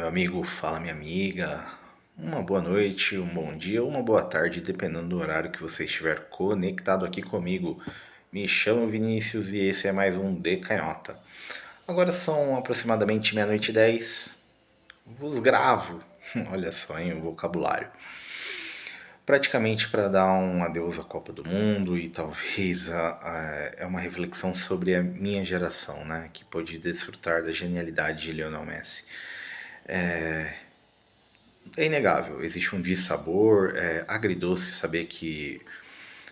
meu amigo, fala minha amiga. Uma boa noite, um bom dia ou uma boa tarde, dependendo do horário que você estiver conectado aqui comigo. Me chamo Vinícius e esse é mais um De Canhota. Agora são aproximadamente meia-noite e 10. Vos gravo. Olha só, hein, o vocabulário. Praticamente para dar um adeus à Copa do Mundo e talvez é uma reflexão sobre a minha geração, né, que pôde desfrutar da genialidade de Lionel Messi. É inegável, existe um dissabor, agridoce saber que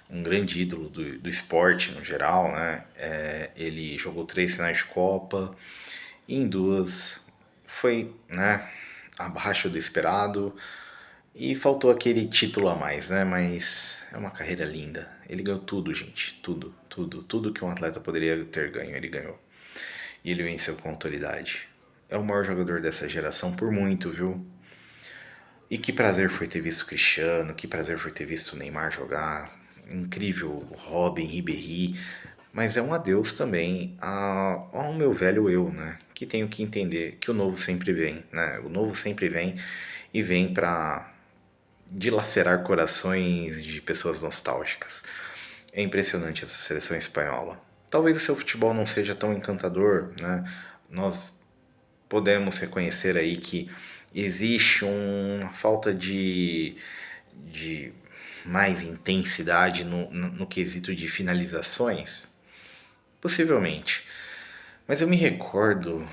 um grande ídolo do esporte no geral, né? Ele jogou 3 finais de Copa e em duas foi, né, abaixo do esperado e faltou aquele título a mais, né? Mas é uma carreira linda. Ele ganhou tudo, gente, tudo, tudo, tudo que um atleta poderia ter ganho, ele ganhou. E ele venceu com autoridade. É o maior jogador dessa geração por muito, viu? E que prazer foi ter visto o Cristiano, que prazer foi ter visto o Neymar jogar. Incrível o Robin, Ribéry. Mas é um adeus também ao meu velho eu, né? Que tenho que entender que o novo sempre vem, né? O novo sempre vem e vem pra dilacerar corações de pessoas nostálgicas. É impressionante essa seleção espanhola. Talvez o seu futebol não seja tão encantador, né? Nós podemos reconhecer aí que existe uma falta de mais intensidade no quesito de finalizações? Possivelmente. Mas eu me recordo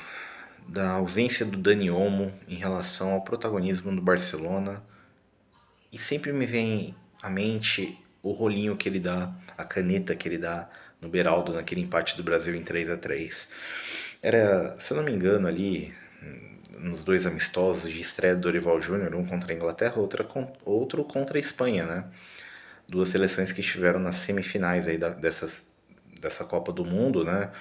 da ausência do Dani Olmo em relação ao protagonismo do Barcelona e sempre me vem à mente o rolinho que ele dá, a caneta que ele dá no Beraldo naquele empate do Brasil em 3-3. Era, se eu não me engano, ali nos dois amistosos de estreia do Dorival Júnior, um contra a Inglaterra, outro contra a Espanha, né? Duas seleções que estiveram nas semifinais aí dessa Copa do Mundo, né?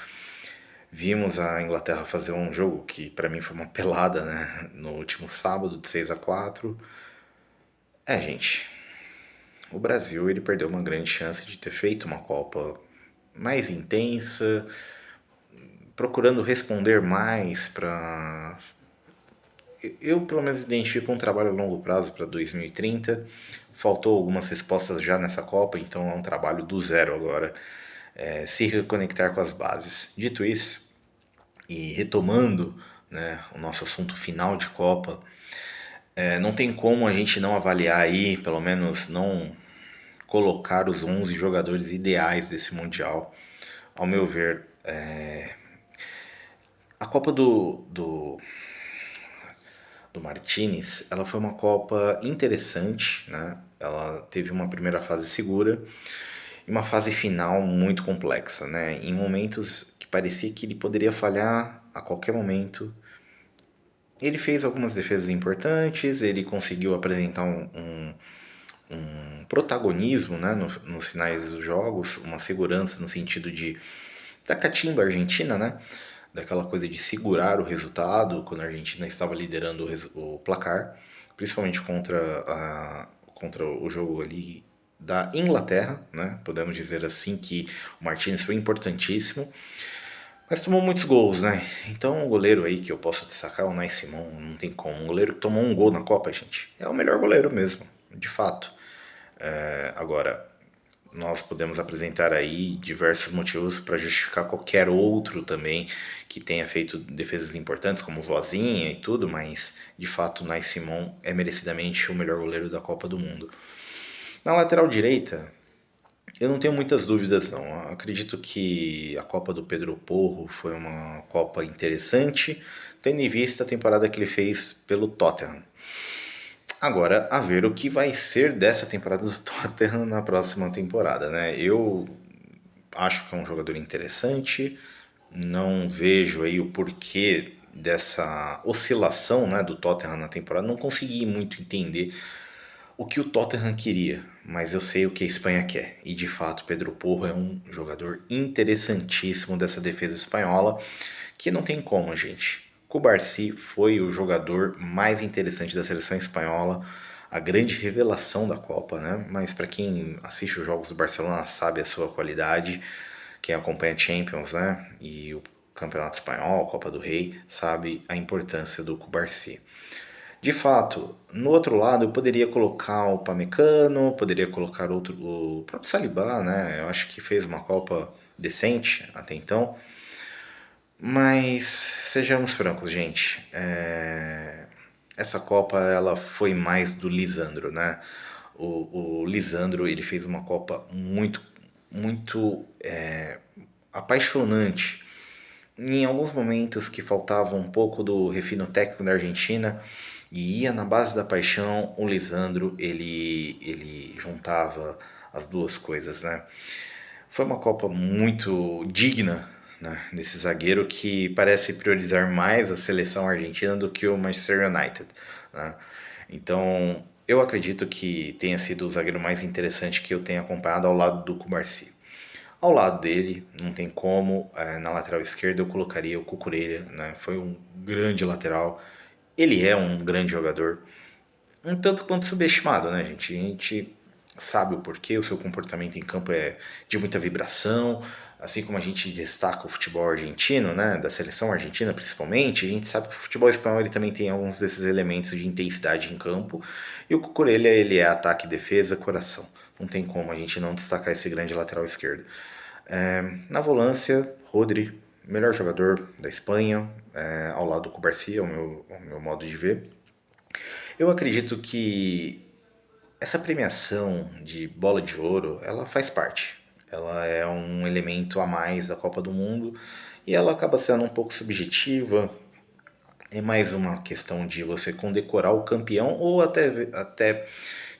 Vimos a Inglaterra fazer um jogo que para mim foi uma pelada, né? No último sábado, de 6-4. Gente, o Brasil ele perdeu uma grande chance de ter feito uma Copa mais intensa, procurando responder mais para. Eu, pelo menos, identifico um trabalho a longo prazo para 2030. Faltou algumas respostas já nessa Copa, então é um trabalho do zero agora. Se reconectar com as bases. Dito isso, e retomando, né, o nosso assunto final de Copa, não tem como a gente não avaliar aí, pelo menos não colocar os 11 jogadores ideais desse Mundial. Ao meu ver, a Copa do Martinez, ela foi uma Copa interessante, né? Ela teve uma primeira fase segura e uma fase final muito complexa, né? Em momentos que parecia que ele poderia falhar a qualquer momento. Ele fez algumas defesas importantes, ele conseguiu apresentar um protagonismo, né, nos finais dos jogos, uma segurança no sentido de da catimba argentina, né? Daquela coisa de segurar o resultado quando a Argentina estava liderando o placar, principalmente contra o jogo ali da Inglaterra, né? Podemos dizer assim que o Martinez foi importantíssimo, mas tomou muitos gols, né? Então o goleiro aí que eu posso destacar é o Nai Simão, não tem como. Um goleiro que tomou um gol na Copa, gente, é o melhor goleiro mesmo, de fato. Agora, nós podemos apresentar aí diversos motivos para justificar qualquer outro também que tenha feito defesas importantes, como Vozinha e tudo, mas de fato o Nai Simon é merecidamente o melhor goleiro da Copa do Mundo. Na lateral direita, eu não tenho muitas dúvidas não. Eu acredito que a Copa do Pedro Porro foi uma Copa interessante, tendo em vista a temporada que ele fez pelo Tottenham. Agora, a ver o que vai ser dessa temporada do Tottenham na próxima temporada, né? Eu acho que é um jogador interessante, não vejo aí o porquê dessa oscilação, né, do Tottenham na temporada, não consegui muito entender o que o Tottenham queria, mas eu sei o que a Espanha quer. E de fato, Pedro Porro é um jogador interessantíssimo dessa defesa espanhola, que não tem como, gente. Cubarsí foi o jogador mais interessante da seleção espanhola, a grande revelação da Copa, né? Mas para quem assiste os jogos do Barcelona sabe a sua qualidade, quem acompanha Champions, né? E Campeonato Espanhol, Copa do Rei, sabe a importância do Cubarsí. De fato, no outro lado eu poderia colocar o Pamecano, poderia colocar o próprio Saliba, né? Eu acho que fez uma Copa decente até então. Mas sejamos francos, gente. Essa Copa ela foi mais do Lisandro, né? O Lisandro ele fez uma Copa muito apaixonante. Em alguns momentos que faltava um pouco do refino técnico da Argentina e ia na base da paixão, o Lisandro ele juntava as duas coisas, né? Foi uma Copa muito digna, né, desse zagueiro que parece priorizar mais a seleção argentina do que o Manchester United, né? Então, eu acredito que tenha sido o zagueiro mais interessante que eu tenha acompanhado ao lado do Cubarsí. Ao lado dele, não tem como, na lateral esquerda eu colocaria o Cucurella, né? Foi um grande lateral, ele é um grande jogador, um tanto quanto subestimado, né, gente? A gente sabe o porquê, o seu comportamento em campo é de muita vibração, assim como a gente destaca o futebol argentino, né, da seleção argentina principalmente, a gente sabe que o futebol espanhol ele também tem alguns desses elementos de intensidade em campo, e o Cucurella ele é ataque, defesa, coração. Não tem como a gente não destacar esse grande lateral esquerdo. Na volância, Rodri, melhor jogador da Espanha, ao lado do Cubarsí, ao meu modo de ver. Eu acredito que essa premiação de bola de ouro, ela faz parte. Ela é um elemento a mais da Copa do Mundo e ela acaba sendo um pouco subjetiva. É mais uma questão de você condecorar o campeão ou até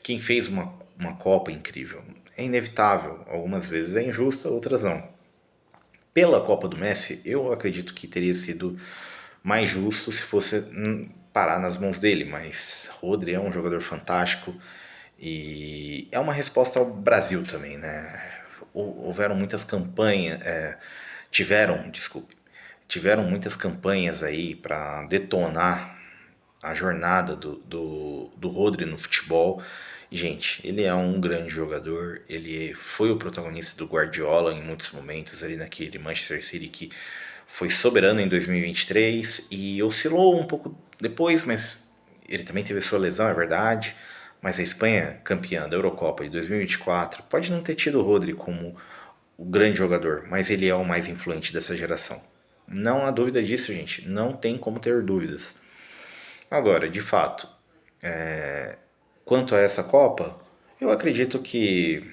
quem fez uma Copa incrível. É inevitável. Algumas vezes é injusta, outras não. Pela Copa do Messi, eu acredito que teria sido mais justo se fosse parar nas mãos dele, mas Rodri é um jogador fantástico e é uma resposta ao Brasil também, né? Houveram muitas campanhas, tiveram muitas campanhas aí para detonar a jornada do Rodri no futebol. Gente, ele é um grande jogador, ele foi o protagonista do Guardiola em muitos momentos ali naquele Manchester City que foi soberano em 2023 e oscilou um pouco depois, mas ele também teve sua lesão, é verdade. Mas a Espanha, campeã da Eurocopa de 2024, pode não ter tido o Rodri como o grande jogador, mas ele é o mais influente dessa geração. Não há dúvida disso, gente. Não tem como ter dúvidas. Agora, de fato, quanto a essa Copa, eu acredito que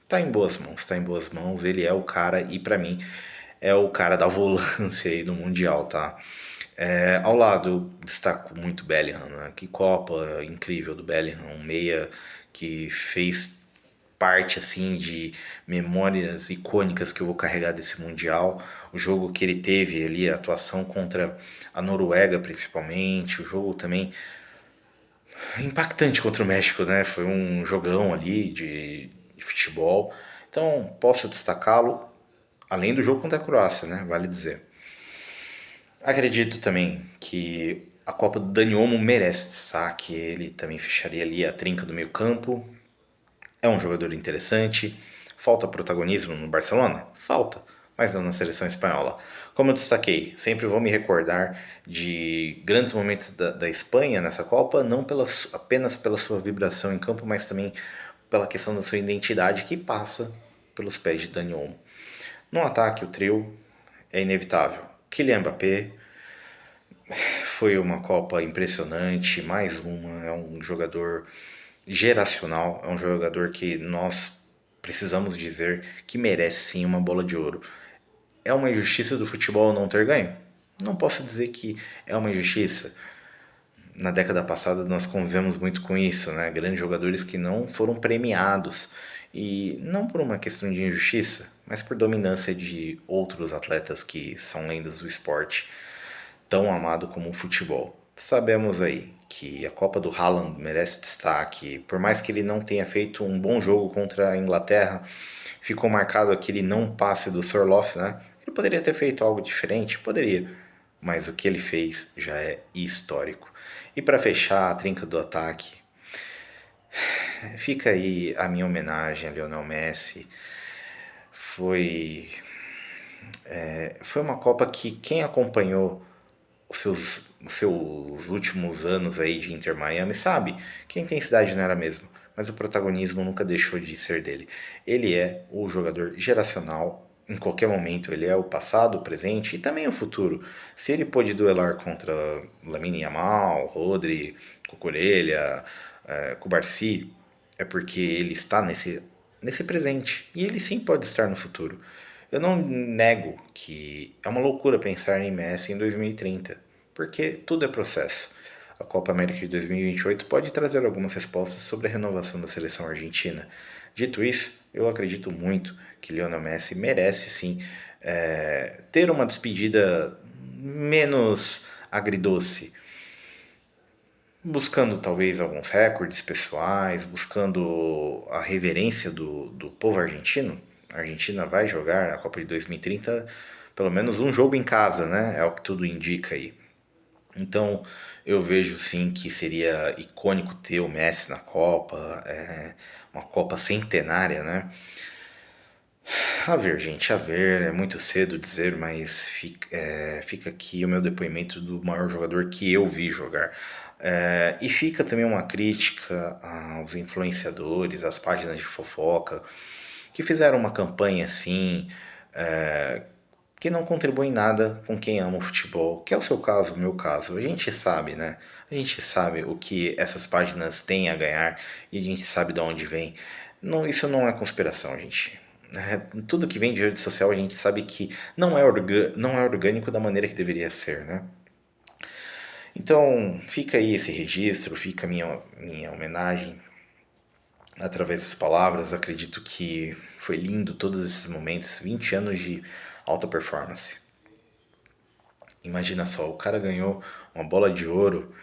tá em boas mãos, tá em boas mãos. Ele é o cara e pra mim é o cara da volância aí do Mundial, tá? Ao lado, eu destaco muito Bellingham, né? Que Copa incrível do Bellingham, um meia que fez parte assim de memórias icônicas que eu vou carregar desse mundial. O jogo que ele teve ali, a atuação contra a Noruega principalmente, o jogo também impactante contra o México, né? Foi um jogão ali de futebol. Então, posso destacá-lo, além do jogo contra a Croácia, né? Vale dizer. Acredito também que a Copa do Dani Olmo merece destaque. Ele também fecharia ali a trinca do meio campo. É um jogador interessante. Falta protagonismo no Barcelona? Falta, mas não na seleção espanhola. Como eu destaquei, sempre vou me recordar de grandes momentos da Espanha nessa Copa, não apenas pela sua vibração em campo, mas também pela questão da sua identidade que passa pelos pés de Dani Olmo. No ataque, o trio é inevitável. Kylian Mbappé foi uma Copa impressionante, mais uma, é um jogador geracional, é um jogador que nós precisamos dizer que merece sim uma bola de ouro. É uma injustiça do futebol não ter ganho? Não posso dizer que é uma injustiça. Na década passada nós convivemos muito com isso, né? Grandes jogadores que não foram premiados. E não por uma questão de injustiça, mas por dominância de outros atletas que são lendas do esporte, tão amado como o futebol. Sabemos aí que a Copa do Haaland merece destaque, por mais que ele não tenha feito um bom jogo contra a Inglaterra, ficou marcado aquele não passe do Sorloth, né? Ele poderia ter feito algo diferente? Poderia, mas o que ele fez já é histórico. E para fechar a trinca do ataque, fica aí a minha homenagem a Lionel Messi. Foi Foi uma Copa que quem acompanhou os seus últimos anos aí de Inter Miami sabe que a intensidade não era a mesma, mas o protagonismo nunca deixou de ser dele. Ele é o jogador geracional. Em qualquer momento, ele é o passado, o presente e também o futuro. Se ele pôde duelar contra Lamine Yamal, Rodri, Cucurella, Cubarsi, é porque ele está nesse presente. E ele sim pode estar no futuro. Eu não nego que é uma loucura pensar em Messi em 2030, porque tudo é processo. A Copa América de 2028 pode trazer algumas respostas sobre a renovação da seleção argentina. Dito isso, eu acredito muito que Lionel Messi merece sim ter uma despedida menos agridoce, buscando talvez alguns recordes pessoais, buscando a reverência do povo argentino. A Argentina vai jogar a Copa de 2030 pelo menos um jogo em casa, né? É o que tudo indica aí. Então eu vejo sim que seria icônico ter o Messi na Copa, uma Copa centenária, né? A ver, gente, a ver, é muito cedo dizer, mas fica aqui o meu depoimento do maior jogador que eu vi jogar. E fica também uma crítica aos influenciadores, às páginas de fofoca, que fizeram uma campanha assim, que não contribui em nada com quem ama o futebol, que é o seu caso, o meu caso. A gente sabe, né? A gente sabe o que essas páginas têm a ganhar e a gente sabe de onde vem. Não, isso não é conspiração, gente. Tudo que vem de rede social a gente sabe que não é orgânico da maneira que deveria ser, né? Então fica aí esse registro, fica a minha homenagem através das palavras. Acredito que foi lindo todos esses momentos, 20 anos de alta performance. Imagina só, o cara ganhou uma bola de ouro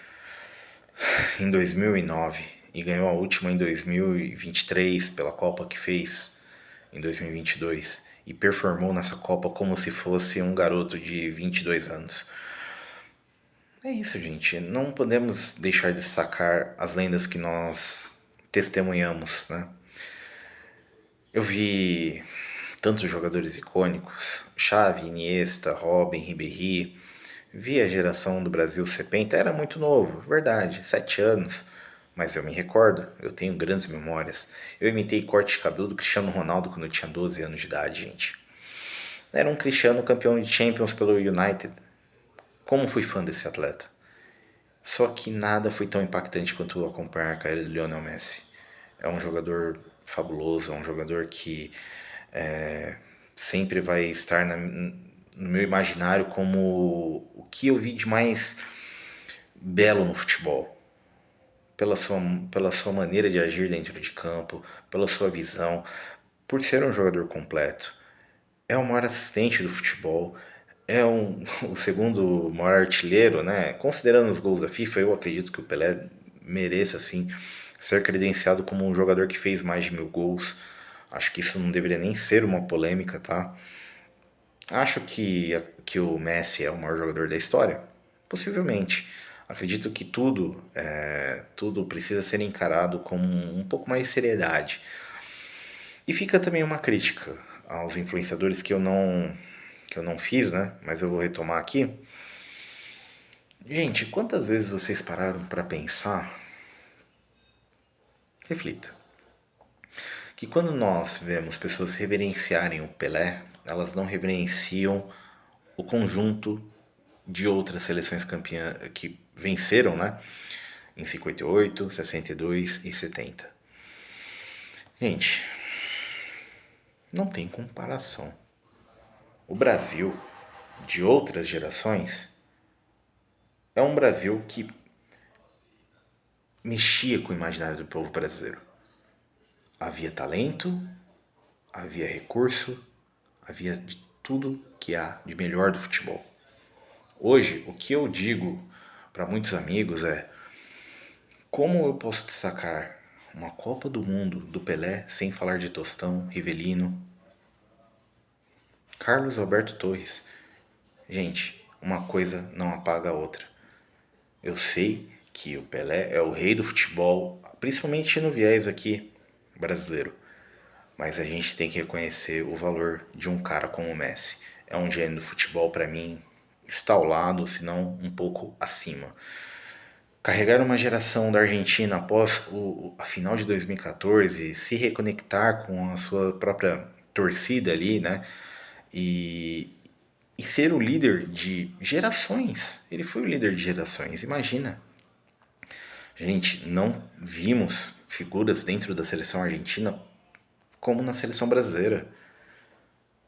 em 2009 e ganhou a última em 2023 pela Copa que fez em 2022 e performou nessa Copa como se fosse um garoto de 22 anos. É isso, gente. Não podemos deixar de destacar as lendas que nós testemunhamos, né? Eu vi tantos jogadores icônicos, Xavi, Iniesta, Robin, Ribéry. Vi a geração do Brasil 70, era muito novo, verdade, 7 anos. Mas eu me recordo, eu tenho grandes memórias. Eu imitei corte de cabelo do Cristiano Ronaldo quando eu tinha 12 anos de idade, gente. Era um Cristiano campeão de Champions pelo United. Como fui fã desse atleta. Só que nada foi tão impactante quanto acompanhar a carreira do Lionel Messi. É um jogador fabuloso, é um jogador que sempre vai estar no meu imaginário como o que eu vi de mais belo no futebol. Pela sua maneira de agir dentro de campo, pela sua visão, por ser um jogador completo. É o maior assistente do futebol, o segundo maior artilheiro, né? Considerando os gols da FIFA, eu acredito que o Pelé mereça, assim, ser credenciado como um jogador que fez mais de 1000 gols. Acho que isso não deveria nem ser uma polêmica, tá? Acho que o Messi é o maior jogador da história? Possivelmente. Acredito que tudo precisa ser encarado com um pouco mais de seriedade. E fica também uma crítica aos influenciadores que eu não fiz, né? Mas eu vou retomar aqui. Gente, quantas vezes vocês pararam para pensar? Reflita. Que quando nós vemos pessoas reverenciarem o Pelé, elas não reverenciam o conjunto de outras seleções campeãs que venceram, né? Em 58, 62 e 70. Gente, não tem comparação. O Brasil de outras gerações é um Brasil que mexia com o imaginário do povo brasileiro. Havia talento, havia recurso, havia de tudo que há de melhor do futebol. Hoje, o que eu digo para muitos amigos é: como eu posso destacar uma Copa do Mundo do Pelé sem falar de Tostão, Rivelino, Carlos Alberto Torres? Gente, uma coisa não apaga a outra. Eu sei que o Pelé é o rei do futebol, principalmente no viés aqui brasileiro. Mas a gente tem que reconhecer o valor de um cara como o Messi. é um gênio do futebol para mim, está ao lado, se não um pouco acima. Carregar uma geração da Argentina após a final de 2014, se reconectar com a sua própria torcida ali, né? E, e ser o líder de gerações. Ele foi o líder de gerações, imagina. Gente, não vimos figuras dentro da seleção argentina como na seleção brasileira.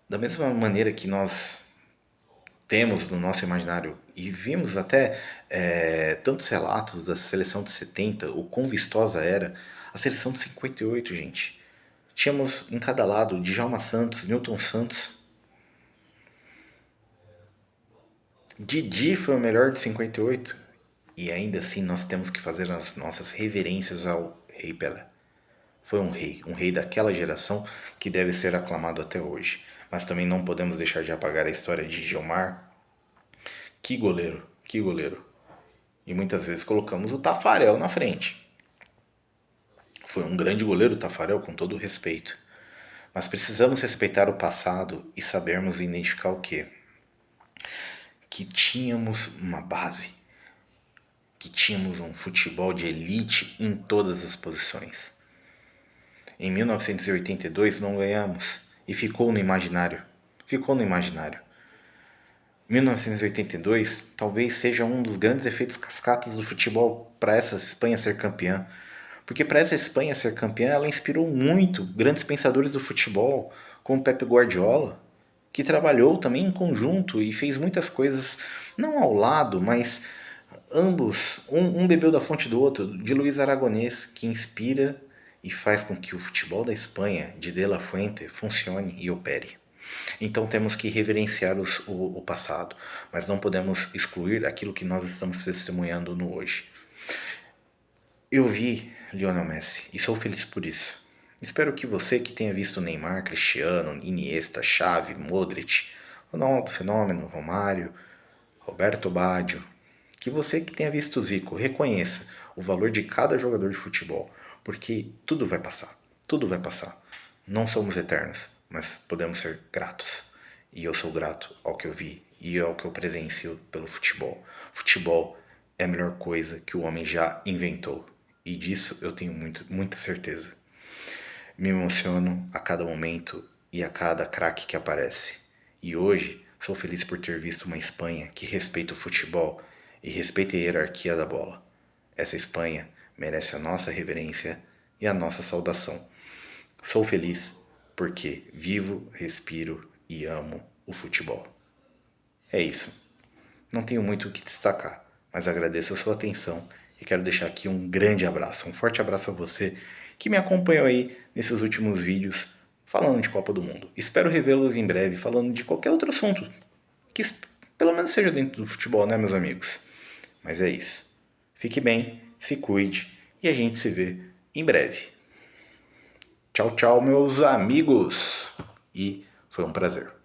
Da mesma maneira que nós temos no nosso imaginário e vimos até tantos relatos da seleção de 70, o quão vistosa era, a seleção de 58, gente. Tínhamos em cada lado Djalma Santos, Newton Santos. Didi foi o melhor de 58. E ainda assim nós temos que fazer as nossas reverências ao Rei Pelé. Foi um rei daquela geração que deve ser aclamado até hoje. Mas também não podemos deixar de apagar a história de Gilmar. Que goleiro, que goleiro. E muitas vezes colocamos o Tafarel na frente. Foi um grande goleiro o Tafarel, com todo o respeito. Mas precisamos respeitar o passado e sabermos identificar o quê? Que tínhamos uma base, que tínhamos um futebol de elite em todas as posições. Em 1982 não ganhamos e ficou no imaginário. Ficou no imaginário. 1982 talvez seja um dos grandes efeitos cascatas do futebol para essa Espanha ser campeã. Porque para essa Espanha ser campeã, ela inspirou muito grandes pensadores do futebol, como Pep Guardiola, que trabalhou também em conjunto e fez muitas coisas, não ao lado, mas ambos, um bebeu da fonte do outro, de Luís Aragonês, que inspira e faz com que o futebol da Espanha, de La Fuente, funcione e opere. Então temos que reverenciar o passado, mas não podemos excluir aquilo que nós estamos testemunhando no hoje. Eu vi Lionel Messi e sou feliz por isso. Espero que você que tenha visto Neymar, Cristiano, Iniesta, Xavi, Modric, Ronaldo Fenômeno, Romário, Roberto Baggio, que você que tenha visto Zico reconheça o valor de cada jogador de futebol, porque tudo vai passar, tudo vai passar. Não somos eternos, mas podemos ser gratos. E eu sou grato ao que eu vi e ao que eu presencio pelo futebol. Futebol é a melhor coisa que o homem já inventou. E disso eu tenho muita certeza. Me emociono a cada momento e a cada craque que aparece. E hoje sou feliz por ter visto uma Espanha que respeita o futebol e respeita a hierarquia da bola. Essa Espanha merece a nossa reverência e a nossa saudação. Sou feliz porque vivo, respiro e amo o futebol. É isso. Não tenho muito o que destacar, mas agradeço a sua atenção e quero deixar aqui um grande abraço, um forte abraço a você que me acompanhou aí nesses últimos vídeos falando de Copa do Mundo. Espero revê-los em breve falando de qualquer outro assunto que pelo menos seja dentro do futebol, né, meus amigos? Mas é isso. Fique bem, se cuide e a gente se vê em breve. Tchau, tchau, meus amigos! E foi um prazer.